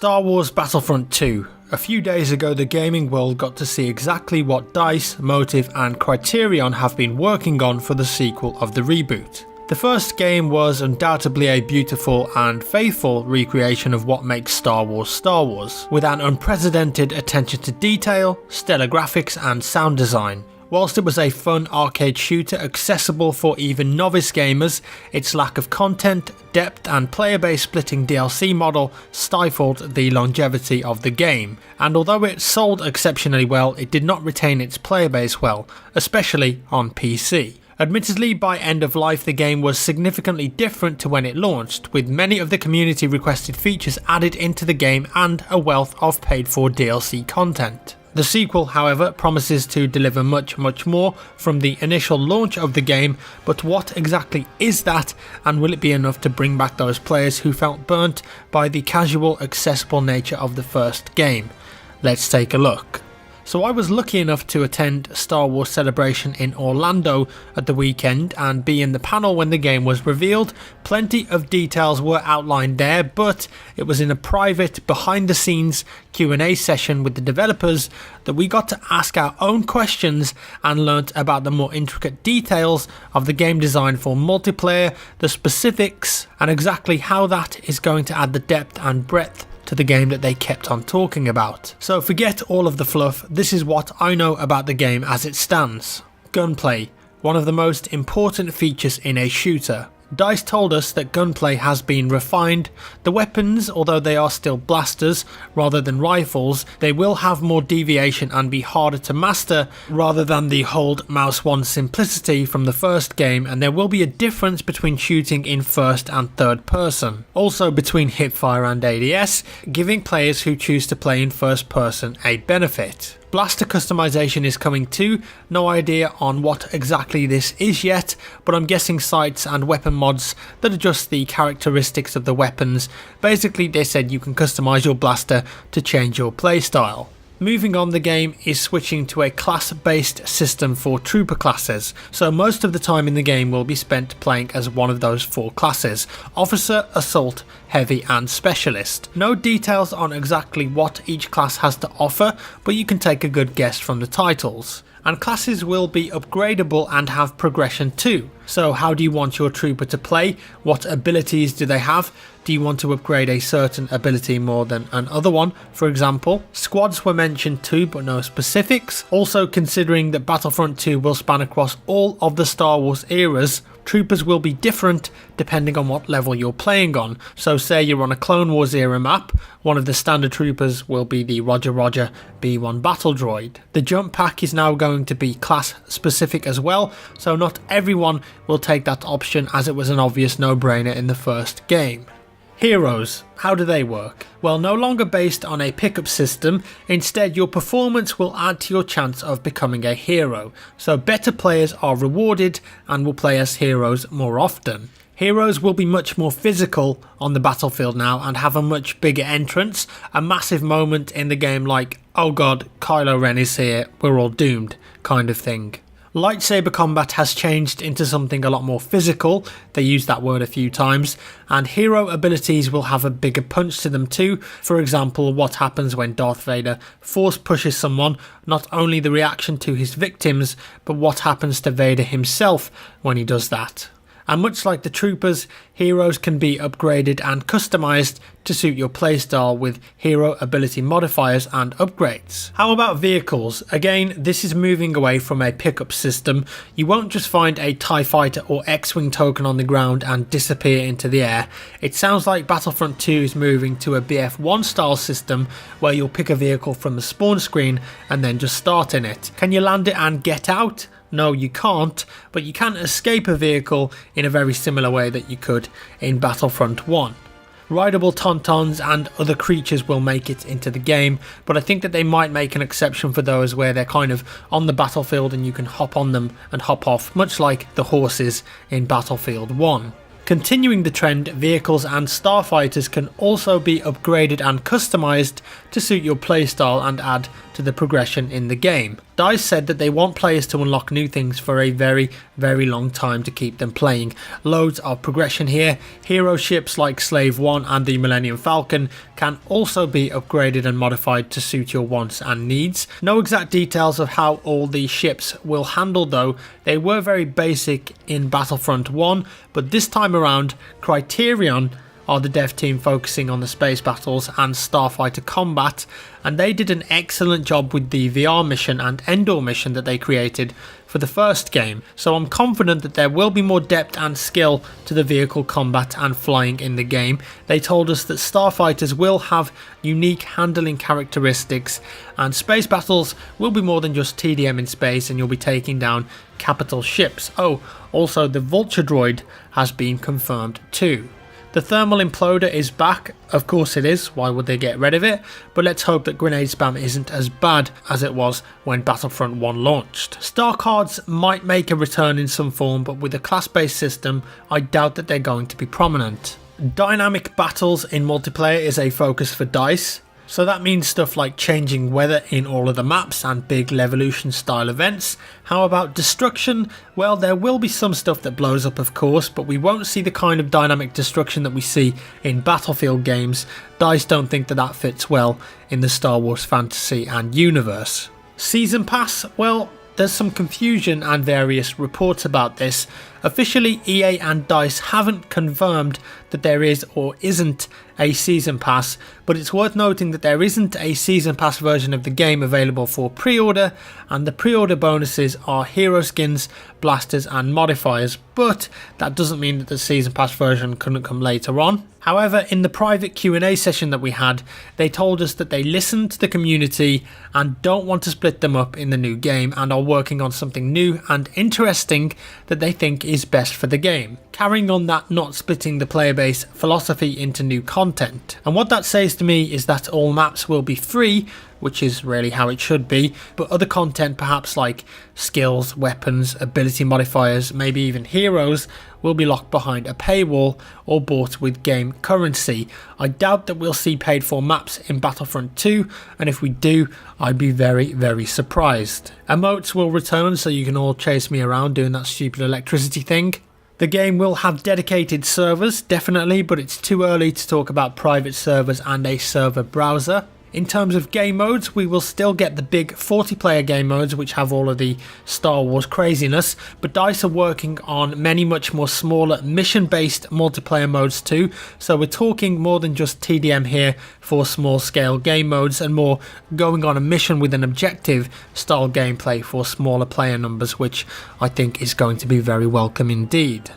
Star Wars Battlefront 2. A few days ago the gaming world got to see exactly what DICE, Motive and Criterion have been working on for the sequel of the reboot. The first game was undoubtedly a beautiful and faithful recreation of what makes Star Wars, with an unprecedented attention to detail, stellar graphics and sound design. Whilst it was a fun arcade shooter accessible for even novice gamers, its lack of content, depth and player base splitting DLC model stifled the longevity of the game, and although it sold exceptionally well, it did not retain its player base well, especially on PC. Admittedly, by end of life the game was significantly different to when it launched, with many of the community requested features added into the game and a wealth of paid for DLC content. The sequel, however, promises to deliver much more from the initial launch of the game, but what exactly is that, and will it be enough to bring back those players who felt burnt by the casual, accessible nature of the first game? Let's take a look. So I was lucky enough to attend Star Wars Celebration in Orlando at the weekend and be in the panel when the game was revealed. Plenty of details were outlined there, but it was in a private behind the scenes Q&A session with the developers that we got to ask our own questions and learnt about the more intricate details of the game design for multiplayer, the specifics and exactly how that is going to add the depth and breadth to the game that they kept on talking about. So forget all of the fluff, this is what I know about the game as it stands. Gunplay, one of the most important features in a shooter. DICE told us that gunplay has been refined. The weapons, although they are still blasters rather than rifles, they will have more deviation and be harder to master rather than the hold mouse 1 simplicity from the first game, and there will be a difference between shooting in first and third person. Also between hipfire and ADS, giving players who choose to play in first person a benefit. Blaster customization is coming too, no idea on what exactly this is yet, but I'm guessing sights and weapon mods that adjust the characteristics of the weapons. Basically they said you can customize your blaster to change your playstyle. Moving on, the game is switching to a class-based system for trooper classes, so most of the time in the game will be spent playing as one of those 4 classes: Officer, Assault, Heavy and Specialist. No details on exactly what each class has to offer, but you can take a good guess from the titles. And classes will be upgradable and have progression too. So how do you want your trooper to play? What abilities do they have? Do you want to upgrade a certain ability more than another one, for example? Squads were mentioned too, but no specifics. Also, considering that Battlefront 2 will span across all of the Star Wars eras, troopers will be different depending on what level you're playing on. So say you're on a Clone Wars era map, one of the standard troopers will be the Roger B1 battle droid. The jump pack is now going to be class specific as well, so not everyone will take that option as it was an obvious no-brainer in the first game. Heroes, how do they work? Well, no longer based on a pickup system, instead your performance will add to your chance of becoming a hero, so better players are rewarded and will play as heroes more often. Heroes will be much more physical on the battlefield now and have a much bigger entrance, a massive moment in the game like, oh god, Kylo Ren is here, we're all doomed, kind of thing. Lightsaber combat has changed into something a lot more physical, they used that word a few times, and hero abilities will have a bigger punch to them too. For example, what happens when Darth Vader force pushes someone, not only the reaction to his victims, but what happens to Vader himself when he does that. And much like the troopers, heroes can be upgraded and customized to suit your playstyle with hero ability modifiers and upgrades. How about vehicles? Again, this is moving away from a pickup system. You won't just find a TIE Fighter or X-Wing token on the ground and disappear into the air. It sounds like Battlefront 2 is moving to a BF1 style system where you'll pick a vehicle from the spawn screen and then just start in it. Can you land it and get out? No, you can't, but you can escape a vehicle in a very similar way that you could in Battlefront 1. Rideable tauntauns and other creatures will make it into the game, but I think that they might make an exception for those where they're kind of on the battlefield and you can hop on them and hop off, much like the horses in Battlefield 1. Continuing the trend, vehicles and starfighters can also be upgraded and customized to suit your playstyle and add to the progression in the game. DICE said that they want players to unlock new things for a very, very long time to keep them playing. Loads of progression here. Hero ships like Slave 1 and the Millennium Falcon can also be upgraded and modified to suit your wants and needs. No exact details of how all these ships will handle though. They were very basic in Battlefront 1, but this time around, Criterion are the dev team focusing on the space battles and starfighter combat, and they did an excellent job with the VR mission and Endor mission that they created for the first game, so I'm confident that there will be more depth and skill to the vehicle combat and flying in the game. They told us that starfighters will have unique handling characteristics and space battles will be more than just TDM in space and you'll be taking down capital ships. Oh, also the Vulture droid has been confirmed too. The thermal imploder is back, of course it is, why would they get rid of it, but let's hope that grenade spam isn't as bad as it was when Battlefront 1 launched. Star cards might make a return in some form, but with a class-based system, I doubt that they're going to be prominent. Dynamic battles in multiplayer is a focus for DICE. So that means stuff like changing weather in all of the maps and big Levolution style events. How about destruction? Well, there will be some stuff that blows up of course, but we won't see the kind of dynamic destruction that we see in Battlefield games. DICE don't think that that fits well in the Star Wars fantasy and universe. Season Pass? Well, there's some confusion and various reports about this. Officially, EA and DICE haven't confirmed that there is or isn't a Season Pass, but it's worth noting that there isn't a Season Pass version of the game available for pre-order, and the pre-order bonuses are hero skins, blasters and modifiers, but that doesn't mean that the Season Pass version couldn't come later on. However, in the private Q&A session that we had, they told us that they listened to the community and don't want to split them up in the new game and are working on something new and interesting that they think is best for the game, carrying on that not splitting the player base philosophy into new content. And what that says to me is that all maps will be free, which is really how it should be, but other content perhaps like skills, weapons, ability modifiers, maybe even heroes will be locked behind a paywall or bought with game currency. I doubt that we'll see paid for maps in Battlefront 2, and if we do, I'd be very, very surprised. Emotes will return so you can all chase me around doing that stupid electricity thing. The game will have dedicated servers, definitely, but it's too early to talk about private servers and a server browser. In terms of game modes, we will still get the big 40-player game modes which have all of the Star Wars craziness, but DICE are working on many much more smaller mission-based multiplayer modes too, so we're talking more than just TDM here for small-scale game modes and more going on a mission with an objective style gameplay for smaller player numbers, which I think is going to be very welcome indeed.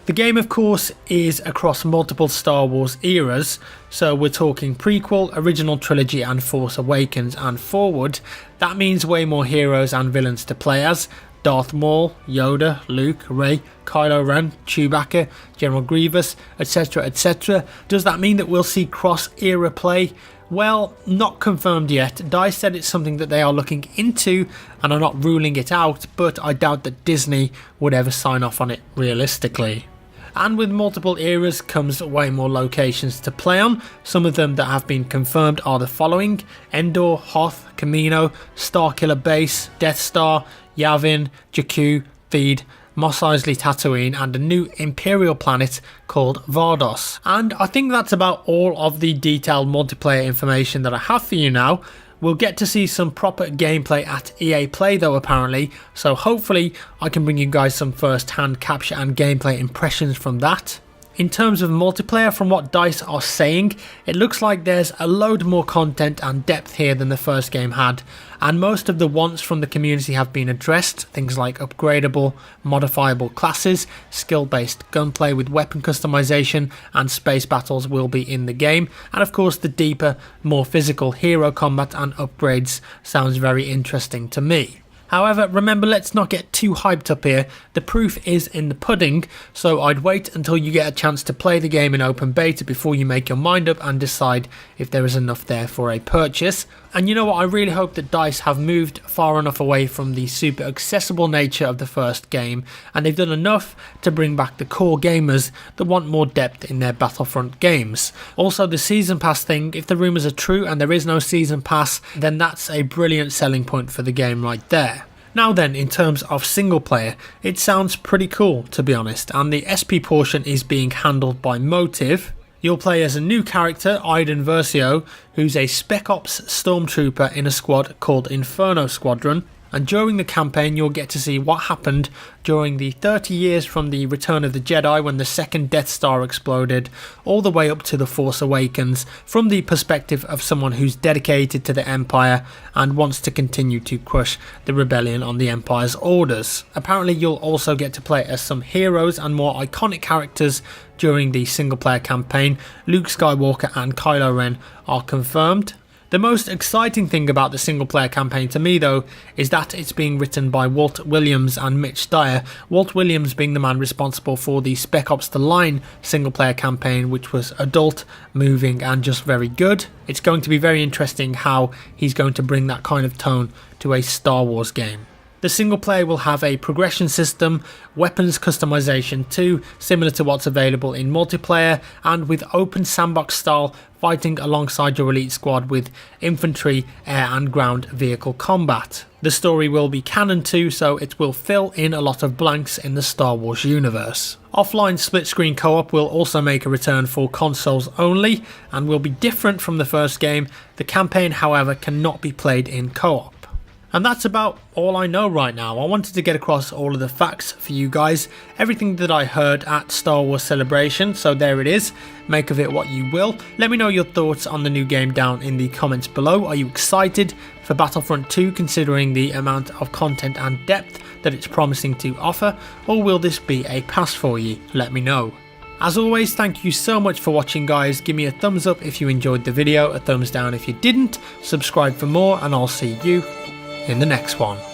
The game of course is across multiple Star Wars eras, so we're talking prequel, original trilogy and Force Awakens and forward. That means way more heroes and villains to play as. Darth Maul, Yoda, Luke, Rey, Kylo Ren, Chewbacca, General Grievous, etc, etc. Does that mean that we'll see cross-era play? Well, not confirmed yet. DICE said it's something that they are looking into and are not ruling it out, but I doubt that Disney would ever sign off on it realistically. And with multiple eras comes way more locations to play on. Some of them that have been confirmed are the following: Endor, Hoth, Kamino, Starkiller Base, Death Star, Yavin, Jakku, Theed, Mos Eisley Tatooine and a new Imperial planet called Vardos. And I think that's about all of the detailed multiplayer information that I have for you now. We'll get to see some proper gameplay at EA Play though apparently, so hopefully I can bring you guys some first-hand capture and gameplay impressions from that. In terms of multiplayer, from what DICE are saying, it looks like there's a load more content and depth here than the first game had, and most of the wants from the community have been addressed, things like upgradable, modifiable classes, skill-based gunplay with weapon customization, and space battles will be in the game, and of course the deeper, more physical hero combat and upgrades sounds very interesting to me. However, remember, let's not get too hyped up here. The proof is in the pudding, so I'd wait until you get a chance to play the game in open beta before you make your mind up and decide if there is enough there for a purchase. And you know what, I really hope that DICE have moved far enough away from the super accessible nature of the first game, and they've done enough to bring back the core gamers that want more depth in their Battlefront games. Also, the season pass thing, if the rumours are true and there is no season pass, then that's a brilliant selling point for the game right there. Now then, in terms of single player, it sounds pretty cool to be honest, and the SP portion is being handled by Motive. You'll play as a new character, Aiden Versio, who's a Spec Ops stormtrooper in a squad called Inferno Squadron, and during the campaign you'll get to see what happened during the 30 years from the Return of the Jedi when the second Death Star exploded, all the way up to The Force Awakens, from the perspective of someone who's dedicated to the Empire and wants to continue to crush the rebellion on the Empire's orders. Apparently you'll also get to play as some heroes and more iconic characters during the single player campaign. Luke Skywalker and Kylo Ren are confirmed. The most exciting thing about the single player campaign to me though is that it's being written by Walt Williams and Mitch Dyer, Walt Williams being the man responsible for the Spec Ops The Line single player campaign, which was adult, moving and just very good. It's going to be very interesting how he's going to bring that kind of tone to a Star Wars game. The single player will have a progression system, weapons customization too, similar to what's available in multiplayer, and with open sandbox style fighting alongside your elite squad with infantry, air and ground vehicle combat. The story will be canon too, so it will fill in a lot of blanks in the Star Wars universe. Offline split screen co-op will also make a return for consoles only and will be different from the first game. The campaign, however, cannot be played in co-op. And that's about all I know right now. I wanted to get across all of the facts for you guys, everything that I heard at Star Wars Celebration, so there it is. Make of it what you will. Let me know your thoughts on the new game down in the comments below. Are you excited for Battlefront 2 considering the amount of content and depth that it's promising to offer, or will this be a pass for you? Let me know. As always, thank you so much for watching guys. Give me a thumbs up if you enjoyed the video, a thumbs down if you didn't, subscribe for more, and I'll see you in the next one.